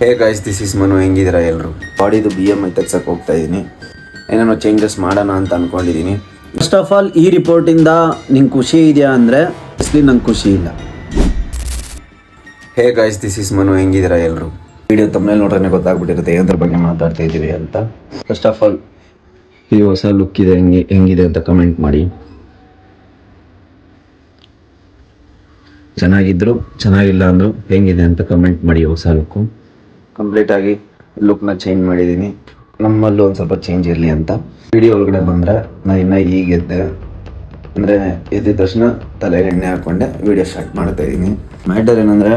Hey guys, this is Manu. ಹೆಂಗಿದ್ದೀರಾ ಎಲ್ಲರೂ? ಬಾಡಿದು BMI ತೆಗ್ಸಕ್ಕೆ ಹೋಗ್ತಾ ಇದ್ದೀನಿ. ಏನೇನೋ ಚೇಂಜಸ್ ಮಾಡೋಣ ಅಂತ ಅಂದ್ಕೊಂಡಿದ್ದೀನಿ. ಫಸ್ಟ್ ಆಫ್ ಆಲ್, ಈ ರಿಪೋರ್ಟಿಂದ ನಿಂಗೆ ಖುಷಿ ಇದೆಯಾ ಅಂದರೆ ಅಸ್ಲಿ ನಂಗೆ ಖುಷಿ ಇಲ್ಲ. Hey guys, this is Manu. ಹೆಂಗಿದ್ದೀರಾ ಎಲ್ಲರೂ? ವಿಡಿಯೋ ತಮ್ಮನೇಲಿ ನೋಡ್ರೆ ಗೊತ್ತಾಗ್ಬಿಟ್ಟಿರುತ್ತೆ ಏದ್ರ ಬಗ್ಗೆ ಮಾತಾಡ್ತಾ ಇದ್ದೀವಿ ಅಂತ. ಫಸ್ಟ್ ಆಫ್ ಆಲ್, ಈ ಹೊಸ ಲುಕ್ ಇದೆ, ಹೆಂಗಿದೆ ಅಂತ ಕಮೆಂಟ್ ಮಾಡಿ. ಚೆನ್ನಾಗಿದ್ರು ಚೆನ್ನಾಗಿಲ್ಲ ಅಂದರು ಹೆಂಗಿದೆ ಅಂತ ಕಮೆಂಟ್ ಮಾಡಿ. ಹೊಸ ಲುಕ್ಕು ಕಂಪ್ಲೀಟಾಗಿ ಲುಕ್ನ ಚೇಂಜ್ ಮಾಡಿದ್ದೀನಿ. ನಮ್ಮಲ್ಲೂ ಒಂದು ಸ್ವಲ್ಪ ಚೇಂಜ್ ಇರಲಿ ಅಂತ. ವಿಡಿಯೋ ಒಳಗಡೆ ಬಂದರೆ ನಾನು ಇನ್ನೂ ಈಗ ಎದ್ದೆ, ಅಂದರೆ ಎದ್ದಿದ ತಕ್ಷಣ ತಲೆಗೆ ಎಣ್ಣೆ ಹಾಕ್ಕೊಂಡೆ ವಿಡಿಯೋ ಸ್ಟಾರ್ಟ್ ಮಾಡ್ತಾ ಇದ್ದೀನಿ. ಮ್ಯಾಟರ್ ಏನಂದರೆ,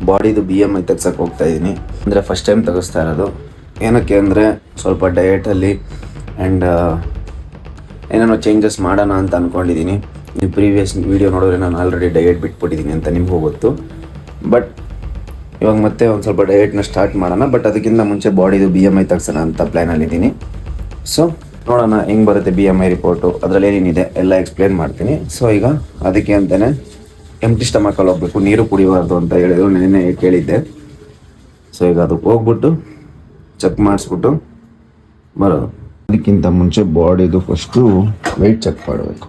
ಬಾಡಿದು BMI ತೆಗ್ಸಕ್ಕೆ ಹೋಗ್ತಾ ಇದ್ದೀನಿ. ಅಂದರೆ ಫಸ್ಟ್ ಟೈಮ್ ತೆಗೆಸ್ತಾ ಇರೋದು. ಏನಕ್ಕೆ ಅಂದರೆ ಸ್ವಲ್ಪ ಡಯಟಲ್ಲಿ ಆ್ಯಂಡ್ ಏನೇನೋ ಚೇಂಜಸ್ ಮಾಡೋಣ ಅಂತ ಅಂದ್ಕೊಂಡಿದ್ದೀನಿ. ನೀವು ಪ್ರೀವಿಯಸ್ ವೀಡಿಯೋ ನೋಡಿದ್ರೆ ನಾನು ಆಲ್ರೆಡಿ ಡಯಟ್ ಬಿಟ್ಬಿಟ್ಟಿದ್ದೀನಿ ಅಂತ ನಿಮಗೂ ಗೊತ್ತು. ಬಟ್ ಇವಾಗ ಮತ್ತೆ ಒಂದು ಸ್ವಲ್ಪ ಡಯಟ್ನ ಸ್ಟಾರ್ಟ್ ಮಾಡೋಣ. ಬಟ್ ಅದಕ್ಕಿಂತ ಮುಂಚೆ ಬಾಡಿದು BMI ತೆಗ್ಸೋಣ ಅಂತ ಪ್ಲ್ಯಾನಲ್ಲಿದ್ದೀನಿ. ಸೊ ನೋಡೋಣ ಹೆಂಗೆ ಬರುತ್ತೆ BMI ರಿಪೋರ್ಟು, ಅದರಲ್ಲಿ ಏನೇನಿದೆ ಎಲ್ಲ ಎಕ್ಸ್ಪ್ಲೇನ್ ಮಾಡ್ತೀನಿ. ಸೊ ಈಗ ಅದಕ್ಕೆ ಅಂತಲೇ ಎಂಟಿ ಸ್ಟಮಕಲ್ಲಿ ಹೋಗಬೇಕು, ನೀರು ಕುಡಿಬಾರ್ದು ಅಂತ ಹೇಳಿದ್ರು, ನೆನ್ನೆ ಕೇಳಿದ್ದೆ. ಸೊ ಈಗ ಅದಕ್ಕೆ ಹೋಗ್ಬಿಟ್ಟು ಚೆಕ್ ಮಾಡಿಸ್ಬಿಟ್ಟು ಬರೋದು. ಅದಕ್ಕಿಂತ ಮುಂಚೆ ಬಾಡಿದು ಫಸ್ಟು ವೆಯ್ಟ್ ಚೆಕ್ ಮಾಡಬೇಕು.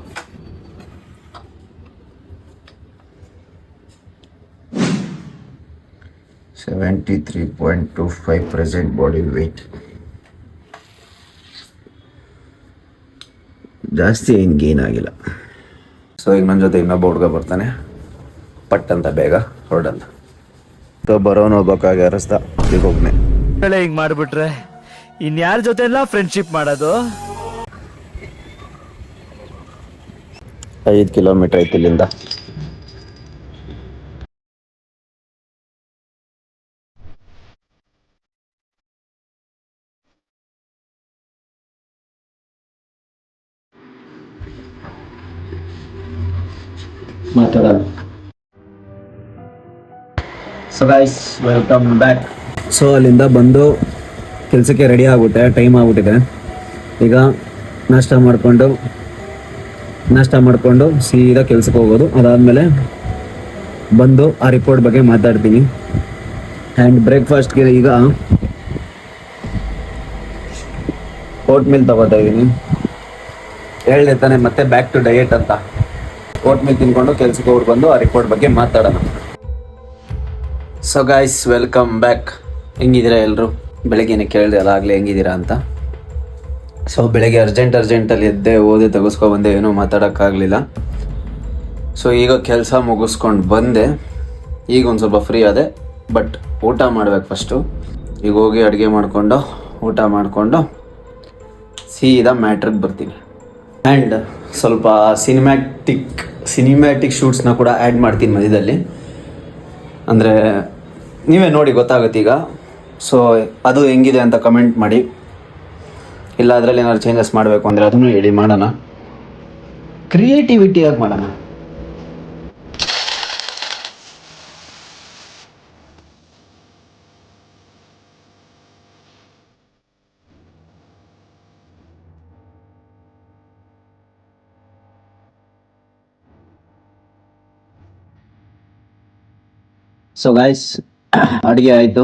73.25 ಪ್ರೆಸೆಂಟ್ ಬಾಡಿ ವೆಯ್ಟ್. ಜಾಸ್ತಿ ಏನು ಗೇನ್ ಆಗಿಲ್ಲ. ಸೊ ಈಗ ನನ್ನ ಜೊತೆ ಇನ್ನೊಬ್ಬ ಹುಡುಗ ಬರ್ತಾನೆ, ಪಟ್ ಅಂತ ಬೇಗ ಹೊರಡಲ್ಲ. ಬರೋನು ಹೋಗ್ಬೇಕಾಗಿ ಅರಸ್ದ ಈಗ ಹೋಗ್ನೆ. ಹಿಂಗ್ ಮಾಡ್ಬಿಟ್ರೆ ಇನ್ಯಾರ ಜೊತೆ ಎಲ್ಲ ಫ್ರೆಂಡ್ಶಿಪ್ ಮಾಡೋದು? 5 ಕಿಲೋಮೀಟರ್ ಐತಿ ಇಲ್ಲಿಂದ. ಮಾತಾಡೋಣ. So guys, welcome back. So ಅಲ್ಲಿಂದ ಬಂದು ಕೆಲಸಕ್ಕೆ ರೆಡಿ ಆಗುತ್ತೆ, ಟೈಮ್ ಆಗ್ಬಿಟ್ಟಿದೆ. ಈಗ ನಾಷ್ಟ ಮಾಡಿಕೊಂಡು ಸೀದಾ ಕೆಲ್ಸಕ್ಕೆ ಹೋಗೋದು. ಅದಾದಮೇಲೆ ಬಂದು ಆ ರಿಪೋರ್ಟ್ ಬಗ್ಗೆ ಮಾತಾಡ್ತೀನಿ. ಆ್ಯಂಡ್ ಬ್ರೇಕ್ಫಾಸ್ಟ್ಗೆ ಈಗ ಓಟ್ ಮಿಲ್ ತಗೋತಾ ಇದ್ದೀನಿ. ಹೇಳ್ದೆ ತಾನೆ ಮತ್ತೆ ಬ್ಯಾಕ್ ಟು ಡಯಟ್ ಅಂತ. ಓಟ್ ಮಿಲ್ ತಿನ್ಕೊಂಡು ಕೆಲ್ಸಕ್ಕೆ ಹೋಗಿ ಬಂದು ಆ ರಿಪೋರ್ಟ್ ಬಗ್ಗೆ ಮಾತಾಡೋಣ. So guys, welcome back. ಹೆಂಗಿದ್ದೀರಾ ಎಲ್ಲರೂ? ಬೆಳಗ್ಗೆನೇ ಕೇಳಿದೆ ಅದಾಗಲೇ ಹೆಂಗಿದ್ದೀರಾ ಅಂತ. ಸೊ ಬೆಳಗ್ಗೆ ಅರ್ಜೆಂಟಲ್ಲಿ ಎದ್ದೆ, ಓದಿ ತೆಗೆಸ್ಕೊಬಂದೆ, ಏನೂ ಮಾತಾಡೋಕ್ಕಾಗಲಿಲ್ಲ. ಸೊ ಈಗ ಕೆಲಸ ಮುಗಿಸ್ಕೊಂಡು ಬಂದೆ. ಈಗ ಒಂದು ಸ್ವಲ್ಪ ಫ್ರೀ ಆದೆ. ಬಟ್ ಊಟ ಮಾಡ್ಬೇಕು ಫಸ್ಟು. ಈಗ ಹೋಗಿ ಅಡುಗೆ ಮಾಡಿಕೊಂಡು ಊಟ ಮಾಡಿಕೊಂಡು ಸೀದಾ ಮ್ಯಾಟ್ರಿಗೆ ಬರ್ತೀನಿ. ಆ್ಯಂಡ್ ಸ್ವಲ್ಪ ಸಿನಿಮ್ಯಾಟಿಕ್ ಶೂಟ್ಸ್ನ ಕೂಡ ಆ್ಯಡ್ ಮಾಡ್ತೀನಿ ಮಧ್ಯದಲ್ಲಿ. ಅಂದರೆ ನೀವೇ ನೋಡಿ ಗೊತ್ತಾಗುತ್ತೆ ಈಗ. ಸೊ ಅದು ಹೆಂಗಿದೆ ಅಂತ ಕಮೆಂಟ್ ಮಾಡಿ. ಇಲ್ಲ ಅದರಲ್ಲಿ ಏನಾದ್ರು ಚೇಂಜಸ್ ಮಾಡಬೇಕು ಅಂದರೆ ಅದನ್ನು ಹೇಳಿ, ಮಾಡೋಣ. ಕ್ರಿಯೇಟಿವಿಟಿಯಾಗಿ ಮಾಡೋಣ. ಸೊ ಗೈಸ್, ಅಡುಗೆ ಆಯಿತು.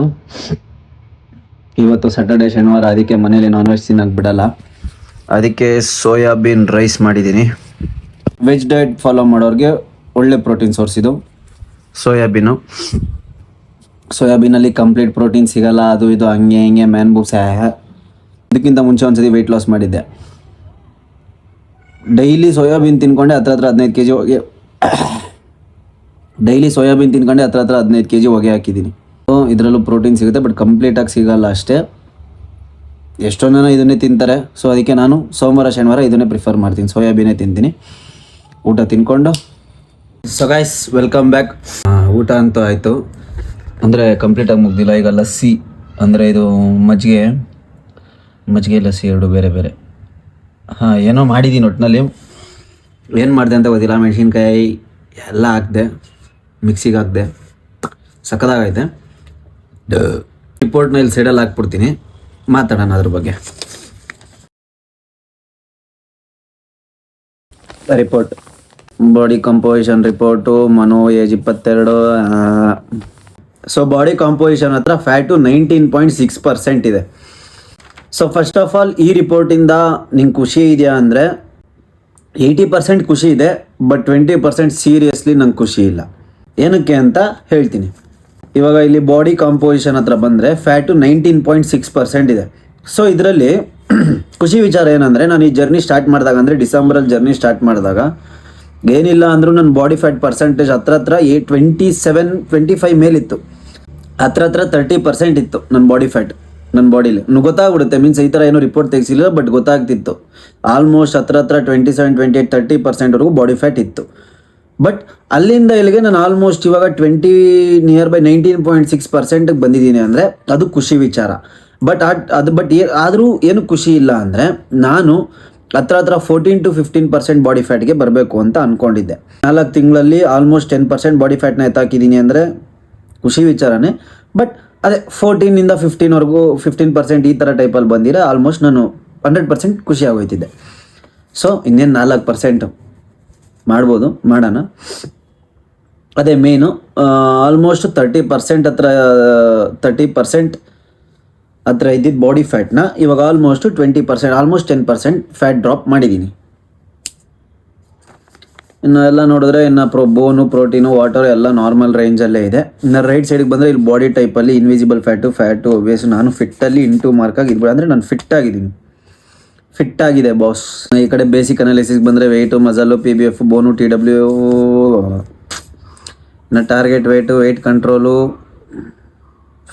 ಇವತ್ತು ಸ್ಯಾಟರ್ಡೆ ಶನಿವಾರ, ಅದಕ್ಕೆ ಮನೇಲಿ ನಾನ್ ವೆಜ್ ತಿನ್ನೋಕೆ ಬಿಡಲ್ಲ. ಅದಕ್ಕೆ ಸೋಯಾಬೀನ್ ರೈಸ್ ಮಾಡಿದ್ದೀನಿ. ವೆಜ್ ಡಯಟ್ ಫಾಲೋ ಮಾಡೋರಿಗೆ ಒಳ್ಳೆ ಪ್ರೋಟೀನ್ ಸೋರ್ಸ್ ಇದು ಸೋಯಾಬೀನಲ್ಲಿ ಕಂಪ್ಲೀಟ್ ಪ್ರೋಟೀನ್ ಸಿಗಲ್ಲ. ಅದು ಇದು ಹಂಗೆ ಹಿಂಗೆ ಮ್ಯಾನ್ ಬೂಬ್ಸ್. ಅದಕ್ಕಿಂತ ಮುಂಚೆ ಒಂದ್ಸತಿ ವೆಯ್ಟ್ ಲಾಸ್ ಮಾಡಿದ್ದೆ. ಡೈಲಿ ಸೋಯಾಬೀನ್ ತಿನ್ಕೊಂಡೆ ಹತ್ರ 15 kg ಹೊಗೆ. ಡೈಲಿ ಸೋಯಾಬೀನ್ ತಿನ್ಕೊಂಡೆ ಹತ್ರ 15 kg ಹೊಗೆ ಹಾಕಿದ್ದೀನಿ. ಇದರಲ್ಲೂ ಪ್ರೋಟೀನ್ ಸಿಗುತ್ತೆ, ಬಟ್ ಕಂಪ್ಲೀಟಾಗಿ ಸಿಗಲ್ಲ ಅಷ್ಟೇ. ಎಷ್ಟೊಂದು ಜನ ಇದನ್ನೇ ತಿಂತಾರೆ. ಸೊ ಅದಕ್ಕೆ ನಾನು ಸೋಮವಾರ ಶನಿವಾರ ಇದನ್ನೇ ಪ್ರಿಫರ್ ಮಾಡ್ತೀನಿ, ಸೋಯಾಬೀನೇ ತಿಂತೀನಿ. ಊಟ ತಿನ್ಕೊಂಡು. So guys, welcome back. ಊಟ ಅಂತೂ ಆಯಿತು, ಅಂದರೆ ಕಂಪ್ಲೀಟಾಗಿ ಮುಗ್ದಿಲ್ಲ. ಈಗ ಲಸ್ಸಿ, ಅಂದರೆ ಇದು ಮಜ್ಜಿಗೆ ಲಸ್ಸಿ ಎರಡು ಬೇರೆ ಬೇರೆ. ಏನೋ ಮಾಡಿದ್ದೀನಿ ಒಟ್ಟಿನಲ್ಲಿ. ಏನು ಮಾಡಿದೆ ಅಂತ ಗೊತ್ತಿಲ್ಲ. ಮೆಣಸಿನ್ಕಾಯಿ ಎಲ್ಲ ಹಾಕಿದೆ, ಮಿಕ್ಸಿಗೆ ಹಾಕಿದೆ, ಸಕ್ಕದಾಗೈತೆ. ರಿಪೋರ್ಟ್ನ ಇಲ್ಲಿ ಸೈಡಲ್ಲಿ ಹಾಕ್ಬಿಡ್ತೀನಿ, ಮಾತಾಡೋಣ ಅದ್ರ ಬಗ್ಗೆ. Report, body composition report. Manu age 22, so body composition ಹತ್ರ ಫ್ಯಾಟು 19.6% ಇದೆ. ಸೊ ಫಸ್ಟ್ ಆಫ್ ಆಲ್ ಈ ರಿಪೋರ್ಟಿಂದ ನಿಂಗೆ ಖುಷಿ ಇದೆಯಾ ಅಂದರೆ 80% ಖುಷಿ ಇದೆ, ಬಟ್ 20% ಸೀರಿಯಸ್ಲಿ ನಂಗೆ ಖುಷಿ ಇಲ್ಲ. ಏನಕ್ಕೆ ಅಂತ ಹೇಳ್ತೀನಿ. ಇವಾಗ ಇಲ್ಲಿ ಬಾಡಿ ಕಾಂಪೋಸಿಷನ್ ಹತ್ರ ಬಂದರೆ ಫ್ಯಾಟು 19.6% ಇದೆ. ಸೊ ಇದರಲ್ಲಿ ಖುಷಿ ವಿಚಾರ ಏನಂದರೆ, ನಾನು ಈ ಜರ್ನಿ ಸ್ಟಾರ್ಟ್ ಮಾಡಿದಾಗ ಅಂದರೆ ಡಿಸೆಂಬರಲ್ಲಿ ಜರ್ನಿ ಸ್ಟಾರ್ಟ್ ಮಾಡಿದಾಗ ಏನಿಲ್ಲ ಅಂದರೂ ನನ್ನ ಬಾಡಿ ಫ್ಯಾಟ್ ಪರ್ಸೆಂಟೇಜ್ ಹತ್ರ 27-25 ಮೇಲಿತ್ತು. ಹತ್ರ 30% ಇತ್ತು ನನ್ನ ಬಾಡಿ ಫ್ಯಾಟ್. ನನ್ನ ಬಾಡಿಲಿ ಗೊತ್ತಾಗ್ಬಿಡುತ್ತೆ, ಮೀನ್ಸ್ ಈ ಥರ ಏನೋ ರಿಪೋರ್ಟ್ ತೆಗೆಸಿಲ್ಲ, ಬಟ್ ಗೊತ್ತಾಗ್ತಿತ್ತು. ಆಲ್ಮೋಸ್ಟ್ ಹತ್ರ 27-28-30%ವರೆಗೂ ಬಾಡಿ ಫ್ಯಾಟ್ ಇತ್ತು. ಬಟ್ ಅಲ್ಲಿಂದ ಇಲ್ಲಿಗೆ ನಾನು ಆಲ್ಮೋಸ್ಟ್ ಇವಾಗ 19.6% ಬಂದಿದ್ದೀನಿ ಅಂದರೆ ಅದು ಖುಷಿ ವಿಚಾರ. ಬಟ್ ಆದರೂ ಏನು ಖುಷಿ ಇಲ್ಲ ಅಂದರೆ, ನಾನು ಹತ್ರ 14-15% ಬಾಡಿ ಫ್ಯಾಟ್ಗೆ ಬರಬೇಕು ಅಂತ ಅಂದ್ಕೊಂಡಿದ್ದೆ. 4 ತಿಂಗಳಲ್ಲಿ ಆಲ್ಮೋಸ್ಟ್ 10% ಬಾಡಿ ಫ್ಯಾಟ್ನ ಎತ್ತಾಕಿದ್ದೀನಿ ಅಂದರೆ ಖುಷಿ ವಿಚಾರನೇ. ಬಟ್ ಅದೇ 14ಇಂದ 15% ಈ ಥರ ಟೈಪಲ್ಲಿ ಬಂದಿರೋ ಆಲ್ಮೋಸ್ಟ್ ನಾನು 100% ಖುಷಿ ಆಗೋಯ್ತಿದ್ದೆ. ಸೊ ಇನ್ನೇನು 4% ಮಾಡ್ಬೋದು, ಮಾಡೋಣ. ಅದೇ ಮೇನು ಆಲ್ಮೋಸ್ಟ್ 30% ಹತ್ರ ಇದ್ದಿದ್ದು ಬಾಡಿ ಫ್ಯಾಟ್ನ ಇವಾಗ ಆಲ್ಮೋಸ್ಟ್ 20%, ಆಲ್ಮೋಸ್ಟ್ 10% ಫ್ಯಾಟ್ ಡ್ರಾಪ್ ಮಾಡಿದ್ದೀನಿ. ಇನ್ನು ಎಲ್ಲ ನೋಡಿದ್ರೆ ಇನ್ನು ಬೋನು, ಪ್ರೋಟೀನು, ವಾಟರ್ ಎಲ್ಲ ನಾರ್ಮಲ್ ರೇಂಜಲ್ಲೇ ಇದೆ. ಇನ್ನು ರೈಟ್ ಸೈಡಿಗೆ ಬಂದರೆ ಇಲ್ಲಿ ಬಾಡಿ ಟೈಪಲ್ಲಿ ಇನ್ವಿಸಿಬಲ್ ಫ್ಯಾಟು ಬೇಸು ನಾನು ಫಿಟ್ಟಲ್ಲಿ ಇಂಟು ಮಾರ್ಕಾಗಿ ಇದ್ಬಿಡ ಅಂದರೆ ನಾನು ಫಿಟ್ ಆಗಿದೆ ಬಾಸ್. ಈ ಕಡೆ ಬೇಸಿಕ್ ಅನಾಲಿಸಿಸ್ ಬಂದರೆ weight, muscle, PBF, bone, TW, ಇನ್ನು target weight control,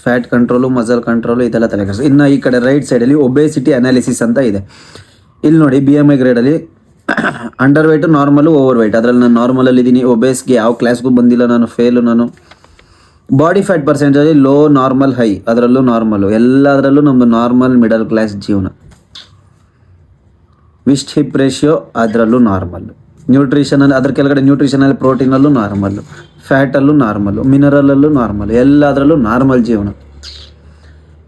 fat control, muscle control, ಇದೆಲ್ಲ ತಲೆ ಕೆಲಸ. ಇನ್ನು ಈ ಕಡೆ ರೈಟ್ ಸೈಡಲ್ಲಿ ಒಬೇಸಿಟಿ ಅನಾಲಿಸಿಸ್ ಅಂತ ಇದೆ. ಇಲ್ಲಿ ನೋಡಿ BMI ಗ್ರೇಡಲ್ಲಿ underweight, normal, overweight. ಅದರಲ್ಲಿ ನಾನು ನಾರ್ಮಲಲ್ಲಿ ಇದ್ದೀನಿ. ಒಬೇಸ್ಗೆ ಯಾವ ಕ್ಲಾಸ್ಗೂ ಬಂದಿಲ್ಲ ನಾನು, ಫೇಲು ನಾನು. Body fat percentage low, normal, high, ಅದರಲ್ಲೂ ನಾರ್ಮಲು. ಎಲ್ಲದರಲ್ಲೂ ನಮ್ಮದು ನಾರ್ಮಲ್ ಮಿಡಲ್ ಕ್ಲಾಸ್ ಜೀವನ. ವಿಸ್ಟ್ ಹಿಪ್ ರೇಷಿಯೋ ಅದರಲ್ಲೂ ನಾರ್ಮಲ್ಲು. ನ್ಯೂಟ್ರಿಷನಲ್ಲಿ ಅದ್ರ ಕೆಳಗಡೆ ನ್ಯೂಟ್ರಿಷನಲ್ಲಿ ಪ್ರೋಟೀನಲ್ಲೂ ನಾರ್ಮಲ್ಲು, ಫ್ಯಾಟಲ್ಲೂ ನಾರ್ಮಲ್ಲು, ಮಿನರಲಲ್ಲೂ ನಾರ್ಮಲ್, ಎಲ್ಲದರಲ್ಲೂ ನಾರ್ಮಲ್ ಜೀವನ.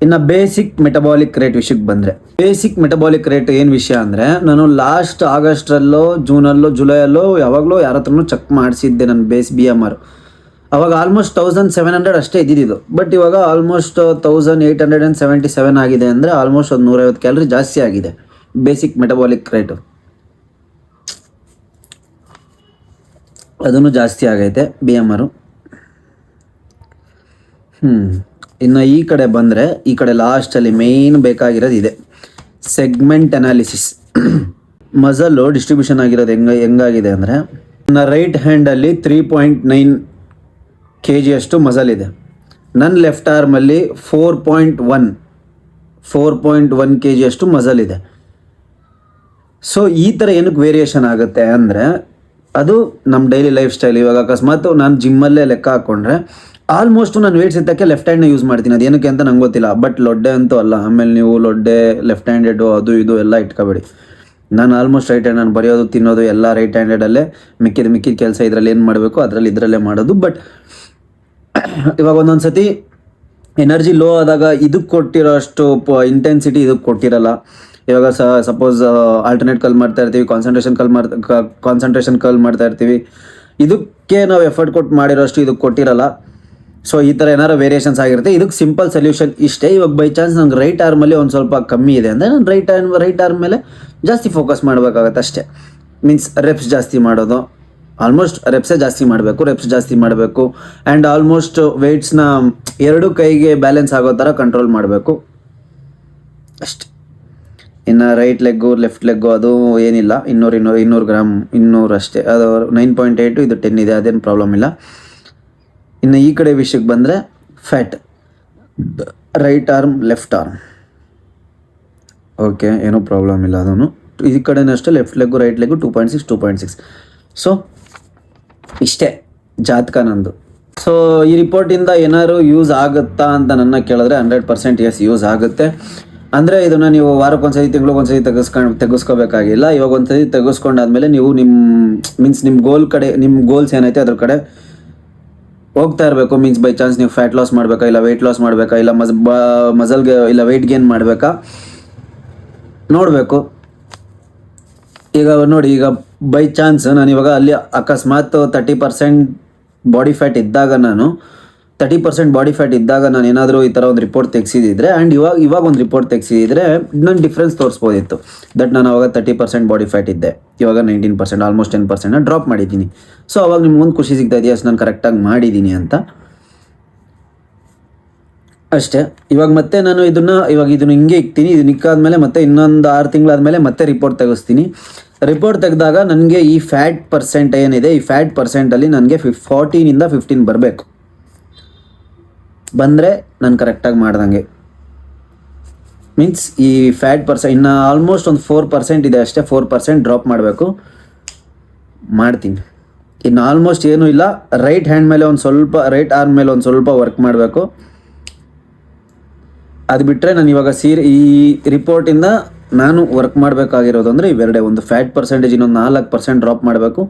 ಇನ್ನು ಬೇಸಿಕ್ ಮೆಟಬಾಲಿಕ್ ರೇಟ್ ವಿಷಯಕ್ಕೆ ಬಂದರೆ, ಬೇಸಿಕ್ ಮೆಟಬಾಲಿಕ್ ರೇಟ್ ಏನು ವಿಷಯ ಅಂದರೆ, ನಾನು ಲಾಸ್ಟ್ ಆಗಸ್ಟಲ್ಲೋ, ಜೂನಲ್ಲೋ, ಜುಲೈಯಲ್ಲೋ ಯಾವಾಗಲೂ ಯಾರ ಹತ್ರನೂ ಚೆಕ್ ಮಾಡಿಸಿದ್ದೆ ನನ್ನ BMR. ಅವಾಗ ಆಲ್ಮೋಸ್ಟ್ 1700 ಅಷ್ಟೇ ಇದ್ದಿದ್ದು. ಬಟ್ ಇವಾಗ ಆಲ್ಮೋಸ್ಟ್ 1877 ಆಗಿದೆ ಅಂದರೆ ಆಲ್ಮೋಸ್ಟ್ ಒಂದು 150 ಕ್ಯಾಲರಿ ಜಾಸ್ತಿ ಆಗಿದೆ ಬೇಸಿಕ್ ಮೆಟಬಾಲಿಕ್ ರೇಟು. ಅದನ್ನು ಜಾಸ್ತಿ ಆಗೈತೆ BMR. ಇನ್ನು ಈ ಕಡೆ ಬಂದರೆ, ಈ ಕಡೆ ಲಾಸ್ಟಲ್ಲಿ ಮೇಯ್ನ್ ಬೇಕಾಗಿರೋದು ಇದೆ, ಸೆಗ್ಮೆಂಟ್ ಅನಾಲಿಸಿಸ್. ಮಸಲ್ಲು ಡಿಸ್ಟ್ರಿಬ್ಯೂಷನ್ ಆಗಿರೋದು ಹೆಂಗಾಗಿದೆ ಅಂದರೆ, ನನ್ನ ರೈಟ್ ಹ್ಯಾಂಡಲ್ಲಿ 3.9 kg ಅಷ್ಟು ಮಸಲ್ ಇದೆ. ನನ್ನ ಲೆಫ್ಟ್ ಆರ್ಮಲ್ಲಿ 4.1 kg ಅಷ್ಟು ಮಸಲ್ ಇದೆ. ಸೊ ಈ ಥರ ಏನಕ್ಕೆ ವೇರಿಯೇಷನ್ ಆಗುತ್ತೆ ಅಂದರೆ, ಅದು ನಮ್ಮ ಡೈಲಿ ಲೈಫ್ ಸ್ಟೈಲ್. ಇವಾಗ ಅಕಸ್ಮಾತ್ ನಾನು ಜಿಮ್ಮಲ್ಲೇ ಲೆಕ್ಕ ಹಾಕ್ಕೊಂಡ್ರೆ ಆಲ್ಮೋಸ್ಟು ನಾನು ವೇಟ್ಸ್ ಎತ್ತಕ್ಕೆ ಲೆಫ್ಟ್ ಹ್ಯಾಂಡ್ನ ಯೂಸ್ ಮಾಡ್ತೀನಿ. ಅದು ಏನಕ್ಕೆ ಅಂತ ನಂಗೆ ಗೊತ್ತಿಲ್ಲ, ಬಟ್ ಲೊಡ್ಡೆ ಅಂತೂ ಅಲ್ಲ. ಆಮೇಲೆ ನೀವು ಲೊಡ್ಡೆ, ಲೆಫ್ಟ್ ಹ್ಯಾಂಡೆಡು, ಅದು ಇದು ಎಲ್ಲ ಇಟ್ಕೋಬೇಡಿ. ನಾನು ಆಲ್ಮೋಸ್ಟ್ ರೈಟ್ ಹ್ಯಾಂಡ್, ನಾನು ಬರೆಯೋದು, ತಿನ್ನೋದು ಎಲ್ಲ ರೈಟ್ ಹ್ಯಾಂಡೆಡಲ್ಲೇ. ಮಿಕ್ಕಿದ ಕೆಲಸ ಇದರಲ್ಲಿ ಏನು ಮಾಡಬೇಕು ಇದರಲ್ಲೇ ಮಾಡೋದು. ಬಟ್ ಇವಾಗ ಒಂದೊಂದು ಸತಿ ಎನರ್ಜಿ ಲೋ ಆದಾಗ ಇದಕ್ಕೆ ಕೊಟ್ಟಿರೋ ಅಷ್ಟು ಇಂಟೆನ್ಸಿಟಿ ಇದಕ್ಕೆ ಕೊಟ್ಟಿರಲ್ಲ. ಇವಾಗ ಸಪೋಸ್ ಆಲ್ಟರ್ನೇಟ್ ಕಲ್ ಮಾಡ್ತಾ ಇರ್ತೀವಿ, ಕಾನ್ಸಂಟ್ರೇಷನ್ ಕಲ್ ಮಾಡ್ತಾ ಇರ್ತೀವಿ, ಇದಕ್ಕೆ ನಾವು ಎಫರ್ಟ್ ಕೊಟ್ಟು ಮಾಡಿರೋಷ್ಟು ಇದಕ್ಕೆ ಕೊಟ್ಟಿರಲ್ಲ. ಸೊ ಈ ಥರ ಏನಾರು ವೇರಿಯೇಷನ್ಸ್ ಆಗಿರುತ್ತೆ. ಇದಕ್ಕೆ ಸಿಂಪಲ್ ಸೊಲ್ಯೂಷನ್ ಇಷ್ಟೇ. ಇವಾಗ ಬೈ ಚಾನ್ಸ್ ನಂಗೆ ರೈಟ್ ಆರ್ಮಲ್ಲಿ ಒಂದು ಸ್ವಲ್ಪ ಕಮ್ಮಿ ಇದೆ ಅಂದರೆ ನಾನು ರೈಟ್ ಆರ್ಮ್ ಮೇಲೆ ಜಾಸ್ತಿ ಫೋಕಸ್ ಮಾಡಬೇಕಾಗತ್ತೆ ಅಷ್ಟೇ. ಮೀನ್ಸ್ ರೆಪ್ಸ್ ಜಾಸ್ತಿ ಮಾಡೋದು, ಆಲ್ಮೋಸ್ಟ್ ರೆಪ್ಸೇ ಜಾಸ್ತಿ ಮಾಡಬೇಕು. ಆ್ಯಂಡ್ ಆಲ್ಮೋಸ್ಟ್ ವೆಯ್ಟ್ಸ್ನ ಎರಡೂ ಕೈಗೆ ಬ್ಯಾಲೆನ್ಸ್ ಆಗೋ ಥರ ಕಂಟ್ರೋಲ್ ಮಾಡಬೇಕು ಅಷ್ಟೆ. ಇನ್ನು ರೈಟ್ ಲೆಗ್ಗು, ಲೆಫ್ಟ್ ಲೆಗ್ಗು ಅದು ಏನಿಲ್ಲ, 200 ಗ್ರಾಮ್ 200 ಅಷ್ಟೇ. ಅದು 9.8, ಇದು 10 ಇದೆ, ಅದೇನು ಪ್ರಾಬ್ಲಮ್ ಇಲ್ಲ. ಇನ್ನು ಈ ಕಡೆ ವಿಷಯಕ್ಕೆ ಬಂದರೆ fat, right arm, left arm okay, ಏನೂ ಪ್ರಾಬ್ಲಮ್ ಇಲ್ಲ. ಅದನ್ನು ಈ ಕಡೆನೂ ಅಷ್ಟೇ, left leg, right leg 2.6. So ಇಷ್ಟೇ ಜಾತಕ ನಂದು. ಸೊ ಈ ರಿಪೋರ್ಟಿಂದ ಏನಾದ್ರು ಯೂಸ್ ಆಗುತ್ತಾ ಅಂತ ನನ್ನ ಕೇಳಿದ್ರೆ 100% ಎಸ್, ಯೂಸ್ ಆಗುತ್ತೆ. ಅಂದರೆ ಇದನ್ನು ನೀವು ವಾರಕ್ಕೊಂದ್ಸತಿ, ತಿಂಗಳಿಗೊಂದ್ಸತಿ ತೆಗೆಸ್ಕೋಬೇಕಾಗಿಲ್ಲ. ಇವಾಗ ಒಂದ್ಸತಿ ತೆಗೆಸ್ಕೊಂಡಾದ್ಮೇಲೆ ನೀವು ನಿಮ್ಮ ಗೋಲ್ಸ್ ಏನೈತೆ ಅದ್ರ ಕಡೆ ಹೋಗ್ತಾ ಇರಬೇಕು. ಮೀನ್ಸ್ ಬೈ ಚಾನ್ಸ್ ನೀವು ಫ್ಯಾಟ್ ಲಾಸ್ ಮಾಡಬೇಕಾ, ಇಲ್ಲ ವೆಯ್ಟ್ ಲಾಸ್ ಮಾಡಬೇಕಾ, ಇಲ್ಲ ಮಸಲ್ಗೆ ಇಲ್ಲ ವೆಯ್ಟ್ ಗೇನ್ ಮಾಡಬೇಕಾ ನೋಡಬೇಕು. ಈಗ ನೋಡಿ, ಈಗ ಬೈ ಚಾನ್ಸ್ ನಾನು ಇವಾಗ ಅಲ್ಲಿ ಅಕಸ್ಮಾತ್ 30% ಬಾಡಿ ಫ್ಯಾಟ್ ಇದ್ದಾಗ ನಾನು 30% ಬಾಡಿ ಫ್ಯಾಟ್ ಇದ್ದಾಗ ನಾನು ಏನಾದರೂ ಈ ಥರ ಒಂದು ರಿಪೋರ್ಟ್ ತೆಗೆಸಿದ್ರೆ ಆ್ಯಂಡ್ ಇವಾಗ ಒಂದು ರಿಪೋರ್ಟ್ ತೆಗೆಸಿದ್ರೆ ನಾನು ಡಿಫ್ರೆನ್ಸ್ ತೋರಿಸ್ಬೋದಿತ್ತು. ದಟ್ ನಾನು ಅವಾಗ 30% ಬಾಡಿ ಫ್ಯಾಟ್ ಇದ್ದೆ, ಇವಾಗ 19%, ಆಲ್ಮೋಸ್ಟ್ 10% ಡ್ರಾಪ್ ಮಾಡಿದ್ದೀನಿ. ಸೊ ಅವಾಗ ನಿಮ್ಗೊಂದು ಖುಷಿ ಸಿಗ್ತಾ ಇದೆಯಾ ನಾನು ಕರೆಕ್ಟಾಗಿ ಮಾಡಿದ್ದೀನಿ ಅಂತ ಅಷ್ಟೇ. ಇವಾಗ ಮತ್ತೆ ನಾನು ಇದನ್ನು ಹಿಂಗೆ ಇಕ್ತೀನಿ. ಇದನ್ನ ಇಕ್ಕಾದ್ಮೇಲೆ ಮತ್ತೆ ಇನ್ನೊಂದು 6 ತಿಂಗಳಾದಮೇಲೆ ಮತ್ತೆ ರಿಪೋರ್ಟ್ ತೆಗೆಸ್ತೀನಿ. ರಿಪೋರ್ಟ್ ತೆಗೆದಾಗ ನನಗೆ ಈ ಫ್ಯಾಟ್ ಪರ್ಸೆಂಟ್ ಏನಿದೆ, ಈ ಫ್ಯಾಟ್ ಪರ್ಸೆಂಟಲ್ಲಿ ನನಗೆ 14ಇಂದ 15 ಬರಬೇಕು. ಬಂದರೆ ನಾನು ಕರೆಕ್ಟಾಗಿ ಮಾಡ್ದಂಗೆ. ಮೀನ್ಸ್ ಈ ಫ್ಯಾಟ್ ಇನ್ನು ಆಲ್ಮೋಸ್ಟ್ ಒಂದು 4% ಇದೆ ಅಷ್ಟೇ, 4% ಡ್ರಾಪ್ ಮಾಡಬೇಕು. ಮಾಡ್ತೀನಿ. ಇನ್ನು ಆಲ್ಮೋಸ್ಟ್ ಏನೂ ಇಲ್ಲ. ರೈಟ್ ಹ್ಯಾಂಡ್ ಮೇಲೆ ಒಂದು ಸ್ವಲ್ಪ, ರೈಟ್ ಆರ್ಮ್ ಮೇಲೆ ಒಂದು ಸ್ವಲ್ಪ ವರ್ಕ್ ಮಾಡಬೇಕು. ಅದು ಬಿಟ್ಟರೆ ನಾನು ಇವಾಗ ಈ ರಿಪೋರ್ಟಿಂದ ನಾನು ವರ್ಕ್ ಮಾಡಬೇಕಾಗಿರೋದು ಅಂದರೆ ಇವೆರಡೇ. ಒಂದು ಫ್ಯಾಟ್ ಪರ್ಸೆಂಟೇಜ್ ಇನ್ನೊಂದು 4% ಡ್ರಾಪ್ ಮಾಡಬೇಕು.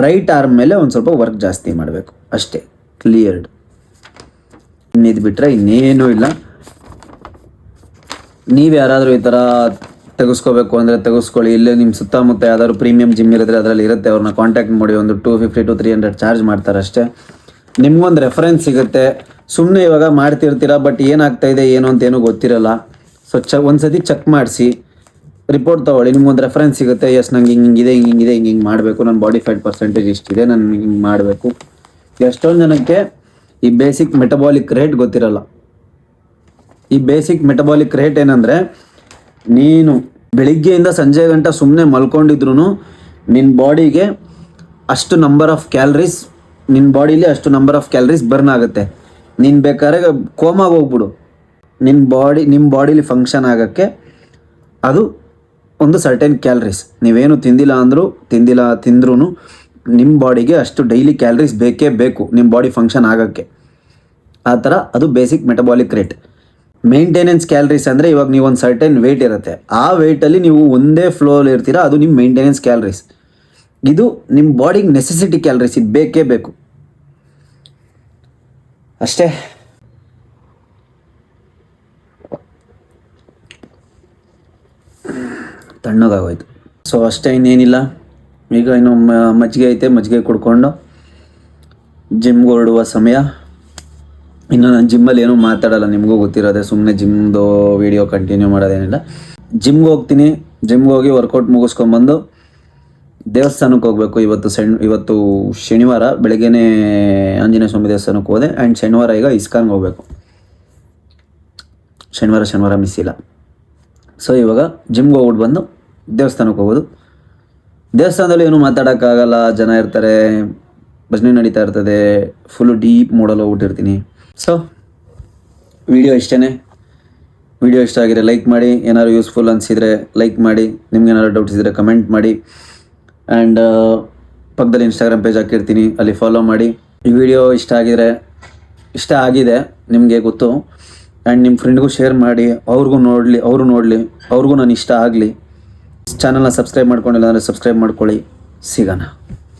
ರೈಟ್ ಆರ್ಮ್ ಮೇಲೆ ಒಂದು ಸ್ವಲ್ಪ ವರ್ಕ್ ಜಾಸ್ತಿ ಮಾಡಬೇಕು ಅಷ್ಟೇ. ಕ್ಲಿಯರ್ಡ್. ಇನ್ನಿದು ಬಿಟ್ಟರೆ ಇನ್ನೇನೂ ಇಲ್ಲ. ನೀವು ಯಾರಾದರೂ ಈ ಥರ ತೆಗೆಸ್ಕೋಬೇಕು ಅಂದರೆ ತೆಗೆಸ್ಕೊಳ್ಳಿ. ಇಲ್ಲೇ ನಿಮ್ಮ ಸುತ್ತಮುತ್ತ ಯಾವ್ದಾದ್ರು ಪ್ರೀಮಿಯಂ ಜಿಮ್ ಇರಿದ್ರೆ ಅದರಲ್ಲಿ ಇರುತ್ತೆ, ಅವ್ರನ್ನ ಕಾಂಟ್ಯಾಕ್ಟ್ ಮಾಡಿ. ಒಂದು 250 to 300 ಚಾರ್ಜ್ ಮಾಡ್ತಾರೆ ಅಷ್ಟೇ. ನಿಮ್ಗೊಂದು ರೆಫರೆನ್ಸ್ ಸಿಗುತ್ತೆ. ಸುಮ್ಮನೆ ಇವಾಗ ಮಾಡ್ತಿರ್ತೀರ, ಬಟ್ ಏನಾಗ್ತಾಯಿದೆ ಏನು ಅಂತ ಏನೂ ಗೊತ್ತಿರಲ್ಲ. ಸೊ ಒಂದು ಸತಿ ಚೆಕ್ ಮಾಡಿಸಿ ರಿಪೋರ್ಟ್ ತೊಗೊಳ್ಳಿ. ನಿಮ್ಗೊಂದು ರೆಫರೆನ್ಸ್ ಸಿಗುತ್ತೆ. ಎಸ್ ನಂಗೆ ಹಿಂಗಿದೆ, ಹಿಂಗೆ ಮಾಡಬೇಕು, ನನ್ನ ಬಾಡಿ ಫ್ಯಾಟ್ ಪರ್ಸೆಂಟೇಜ್ ಇಷ್ಟಿದೆ, ನಾನು ಹಿಂಗೆ ಮಾಡಬೇಕು. ಎಷ್ಟೊಂದು ಜನಕ್ಕೆ ಈ ಬೇಸಿಕ್ ಮೆಟಬಾಲಿಕ್ ರೇಟ್ ಗೊತ್ತಿರಲ್ಲ. ಈ ಬೇಸಿಕ್ ಮೆಟಬಾಲಿಕ್ ರೇಟ್ ಏನಂದರೆ, ನೀನು ಬೆಳಿಗ್ಗೆಯಿಂದ ಸಂಜೆ ಗಂಟ ಸುಮ್ಮನೆ ಮಲ್ಕೊಂಡಿದ್ರು ನಿನ್ನ ಬಾಡಿಗೆ ಅಷ್ಟು ನಂಬರ್ ಆಫ್ ಕ್ಯಾಲರೀಸ್, ನಿನ್ನ ಬಾಡೀಲಿ ಅಷ್ಟು ನಂಬರ್ ಆಫ್ ಕ್ಯಾಲರೀಸ್ ಬರ್ನ್ ಆಗುತ್ತೆ. ನೀನು ಬೇಕಾದ್ರೆ ಕೋಮಾಗಿ ಹೋಗ್ಬಿಡು. ನಿಮ್ಮ ಬಾಡೀಲಿ ಫಂಕ್ಷನ್ ಆಗೋಕ್ಕೆ ಅದು ಒಂದು ಸರ್ಟೆನ್ ಕ್ಯಾಲರೀಸ್. ನೀವೇನು ತಿಂದ್ರೂ ನಿಮ್ಮ ಬಾಡಿಗೆ ಅಷ್ಟು ಡೈಲಿ ಕ್ಯಾಲರೀಸ್ ಬೇಕೇ ಬೇಕು ನಿಮ್ಮ ಬಾಡಿ ಫಂಕ್ಷನ್ ಆಗೋಕ್ಕೆ. ಆ ಥರ ಅದು basic metabolic rate. Maintenance calories ಅಂದರೆ ಇವಾಗ ನೀವು ಒಂದು ಸರ್ಟೆನ್ ವೆಯ್ಟ್ ಇರುತ್ತೆ, ಆ ವೆಯ್ಟಲ್ಲಿ ನೀವು ಒಂದೇ ಫ್ಲೋಲ್ಲಿ ಇರ್ತೀರ, ಅದು ನಿಮ್ಮ ಮೇಂಟೆನೆನ್ಸ್ ಕ್ಯಾಲರೀಸ್. ಇದು ನಿಮ್ಮ ಬಾಡಿಗೆ ನೆಸೆಸಿಟಿ ಕ್ಯಾಲರೀಸ್, ಇದು ಬೇಕೇ ಬೇಕು ಅಷ್ಟೇ. ತಣ್ಣಗಾಗೋಯ್ತು. ಸೊ ಅಷ್ಟೇ, ಇನ್ನೇನಿಲ್ಲ. ಈಗ ಇನ್ನು ಮಜ್ಜಿಗೆ ಐತೆ, ಮಜ್ಜಿಗೆ ಕುಡ್ಕೊಂಡು ಜಿಮ್ಗೆ ಹೊರಡುವ ಸಮಯ. ಇನ್ನು ನಾನು ಜಿಮ್ಮಲ್ಲಿ ಏನೂ ಮಾತಾಡಲ್ಲ, ನಿಮಗೂ ಗೊತ್ತಿರೋದೆ. ಸುಮ್ಮನೆ ಜಿಮ್ದು ವೀಡಿಯೋ ಕಂಟಿನ್ಯೂ ಮಾಡೋದೇನಿಲ್ಲ. ಜಿಮ್ಗೆ ಹೋಗ್ತೀನಿ. ಜಿಮ್ಗೆ ಹೋಗಿ ವರ್ಕೌಟ್ ಮುಗಿಸ್ಕೊಂಬಂದು ದೇವಸ್ಥಾನಕ್ಕೆ ಹೋಗಬೇಕು. ಇವತ್ತು ಶನಿವಾರ ಬೆಳಗ್ಗೆನೇ ಆಂಜನೇಯ ಸ್ವಾಮಿ ದೇವಸ್ಥಾನಕ್ಕೆ ಹೋದೆ. ಆ್ಯಂಡ್ ಶನಿವಾರ ಈಗ ಇಸ್ಕಾನ್ಗೆ ಹೋಗಬೇಕು. ಶನಿವಾರ ಮಿಸ್ ಇಲ್ಲ. ಸೊ ಇವಾಗ ಜಿಮ್ಗೆ ಹೋಗ್ಬಿಟ್ಟು ಬಂದು ದೇವಸ್ಥಾನಕ್ಕೆ ಹೋಗೋದು. ದೇವಸ್ಥಾನದಲ್ಲಿ ಏನೂ ಮಾತಾಡೋಕ್ಕಾಗಲ್ಲ, ಜನ ಇರ್ತಾರೆ, ಭಜನೆ ನಡೀತಾ ಇರ್ತದೆ, ಫುಲ್ಲು ಡೀಪ್ ಮೋಡಲ್ಲಿ ಹೋಗ್ಬಿಟ್ಟಿರ್ತೀನಿ. ಸೊ ವಿಡಿಯೋ ಇಷ್ಟೇ. ವಿಡಿಯೋ ಇಷ್ಟ ಆಗಿದ್ರೆ ಲೈಕ್ ಮಾಡಿ. ಏನಾದ್ರು ಯೂಸ್ಫುಲ್ ಅನಿಸಿದರೆ ಲೈಕ್ ಮಾಡಿ. ನಿಮ್ಗೇನಾದ್ರು ಡೌಟ್ಸ್ ಇದ್ದರೆ ಕಮೆಂಟ್ ಮಾಡಿ. ಆ್ಯಂಡ್ ಪಕ್ಕದಲ್ಲಿ ಇನ್ಸ್ಟಾಗ್ರಾಮ್ ಪೇಜ್ ಹಾಕಿರ್ತೀನಿ, ಅಲ್ಲಿ ಫಾಲೋ ಮಾಡಿ. ಈ ವಿಡಿಯೋ ಇಷ್ಟ ಆಗಿದೆ ನಿಮಗೆ ಗೊತ್ತು. ಆ್ಯಂಡ್ ನಿಮ್ಮ ಫ್ರೆಂಡ್ಗೂ ಶೇರ್ ಮಾಡಿ, ಅವರು ನೋಡಲಿ, ಅವ್ರಿಗೂ ನಾನು ಇಷ್ಟ ಆಗಲಿ. ಚಾನಲ್ನ ಸಬ್ಸ್ಕ್ರೈಬ್ ಮಾಡ್ಕೊಂಡಿಲ್ಲ ಅಂದರೆ ಸಬ್ಸ್ಕ್ರೈಬ್ ಮಾಡ್ಕೊಳ್ಳಿ. ಸಿಗೋಣ.